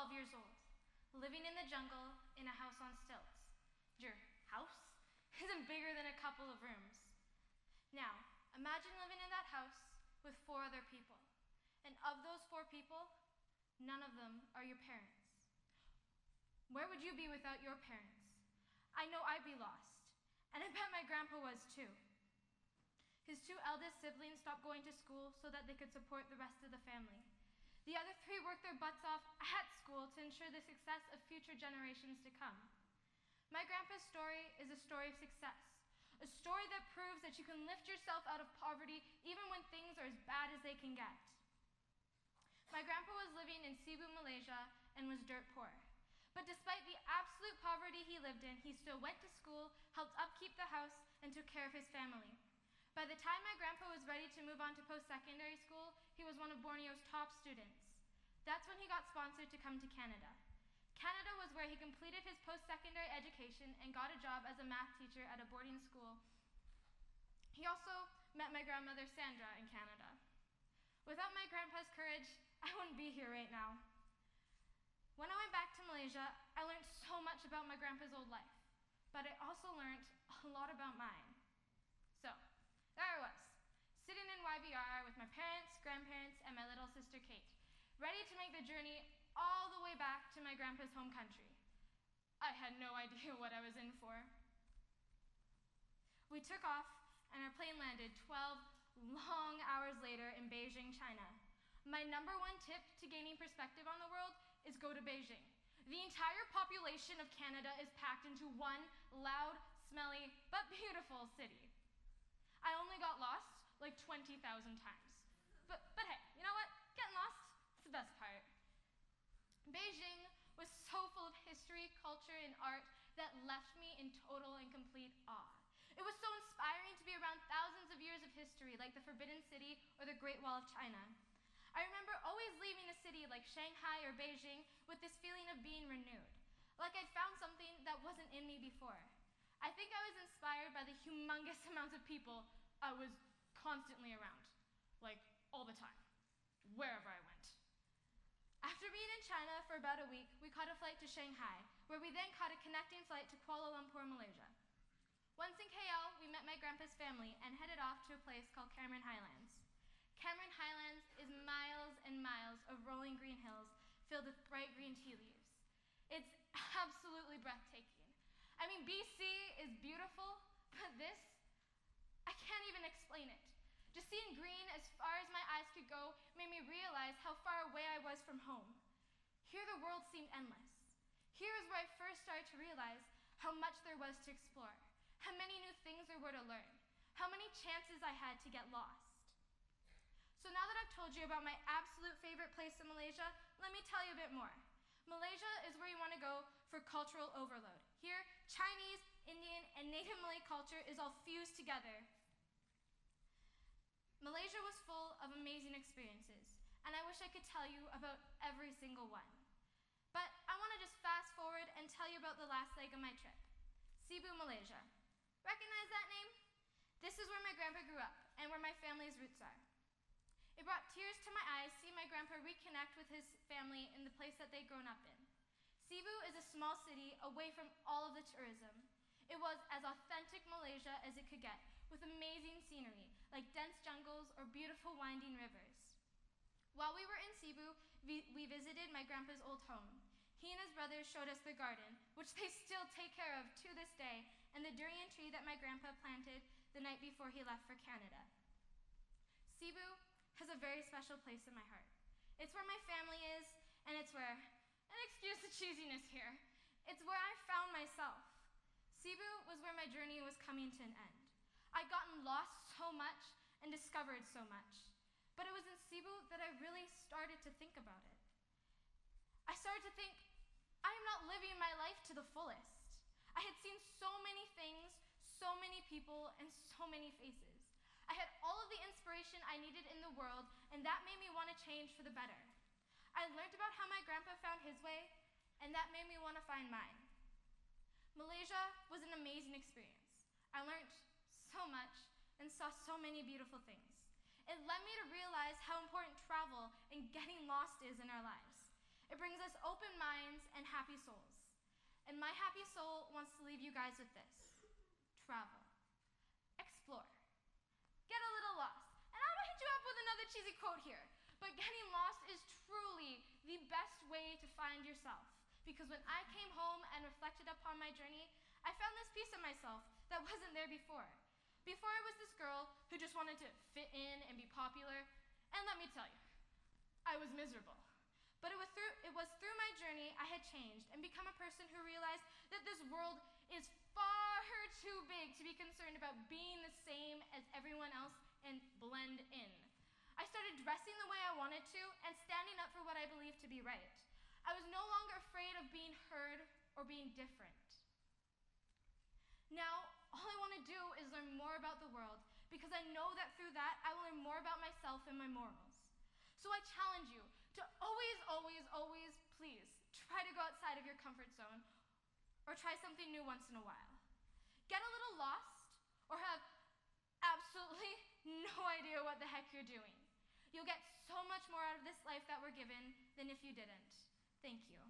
12 years old, living in the jungle in a house on stilts. Your house isn't bigger than a couple of rooms. Now, imagine living in that house with 4 other people. And of those 4 people, none of them are your parents. Where would you be without your parents? I know I'd be lost, and I bet my grandpa was too. His 2 eldest siblings stopped going to school so that they could support the rest of the family. The other 3 worked their butts off at school to ensure the success of future generations to come. My grandpa's story is a story of success, a story that proves that you can lift yourself out of poverty even when things are as bad as they can get. My grandpa was living in Cebu, Malaysia, and was dirt poor. But despite the absolute poverty he lived in, he still went to school, helped upkeep the house, and took care of his family. By the time my grandpa was ready to move on to post-secondary school, he was one of Borneo's top students. That's when he got sponsored to come to Canada. Canada was where he completed his post-secondary education and got a job as a math teacher at a boarding school. He also met my grandmother Sandra in Canada. Without my grandpa's courage, I wouldn't be here right now. When I went back to Malaysia, I learned so much about my grandpa's old life, but I also learned a lot about mine. So, there I was, sitting in YBR with my parents, grandparents, and my little sister Kate, ready to make the journey all the way back to my grandpa's home country. I had no idea what I was in for. We took off, and our plane landed 12 long hours later in Beijing, China. My #1 tip to gaining perspective on the world is go to Beijing. The entire population of Canada is packed into one loud, smelly, but beautiful city. I only got lost like 20,000 times. But hey, you know what? Getting lost is the best part. Beijing was so full of history, culture, and art that left me in total and complete awe. It was so inspiring to be around thousands of years of history, like the Forbidden City or the Great Wall of China. I remember always leaving a city like Shanghai or Beijing with this feeling of being renewed, like I'd found something that wasn't in me before. I think I was inspired by the humongous amounts of people I was constantly around, like all the time, wherever I went. After being in China for about a week, we caught a flight to Shanghai, where we then caught a connecting flight to Kuala Lumpur, Malaysia. Once in KL, we met my grandpa's family and headed off to a place called Cameron Highlands. Cameron Highlands is miles and miles of rolling green hills filled with bright green tea leaves. It's absolutely breathtaking. I mean, BC is beautiful, but this, I can't even explain it. Just seeing green as far as my eyes could go made me realize how far away I was from home. Here the world seemed endless. Here is where I first started to realize how much there was to explore, how many new things there were to learn, how many chances I had to get lost. So now that I've told you about my absolute favorite place in Malaysia, let me tell you a bit more. Malaysia is where you want to go for cultural overload. Here, Chinese, Indian, and Native Malay culture is all fused together. Malaysia was full of amazing experiences, and I wish I could tell you about every single one. But I want to just fast forward and tell you about the last leg of my trip, Cebu, Malaysia. Recognize that name? This is where my grandpa grew up and where my family's roots are. It brought tears to my eyes seeing my grandpa reconnect with his family in the place that they'd grown up in. Cebu is a small city away from all of the tourism. It was as authentic Malaysia as it could get, with amazing scenery, like dense jungles or beautiful winding rivers. While we were in Cebu, we visited my grandpa's old home. He and his brothers showed us the garden, which they still take care of to this day, and the durian tree that my grandpa planted the night before he left for Canada. Cebu has a very special place in my heart. It's where my family is, and it's where, and excuse the cheesiness here, it's where I found myself. Cebu was where my journey was coming to an end. I'd gotten lost so much and discovered so much, but it was in Cebu that I really started to think about it. I started to think, I am not living my life to the fullest. I had seen so many things, so many people, and so many faces. I had all of the inspiration I needed in the world, and that made me want to change for the better. I learned about how my grandpa found his way, and that made me want to find mine. Malaysia was an amazing experience. I learned so much and saw so many beautiful things. It led me to realize how important travel and getting lost is in our lives. It brings us open minds and happy souls. And my happy soul wants to leave you guys with this. Travel. Explore. Get a little lost. And I'm gonna hit you up with another cheesy quote here. But getting lost is truly the best way to find yourself. Because when I came home and reflected upon my journey, I found this piece of myself that wasn't there before. Before I was this girl who just wanted to fit in and be popular. And let me tell you, I was miserable. But it was through my journey I had changed and become a person who realized that this world is far too big to be concerned about being the same as everyone else and blend in. I started dressing the way I wanted to and standing up for what I believed to be right. I was no longer afraid of being heard or being different. Now, all I want to do is learn more about the world because I know that through that I will learn more about myself and my morals. So I challenge you to always, please, try to go outside of your comfort zone or try something new once in a while. Get a little lost or have absolutely no idea what the heck you're doing. You'll get so much more out of this life that we're given than if you didn't. Thank you.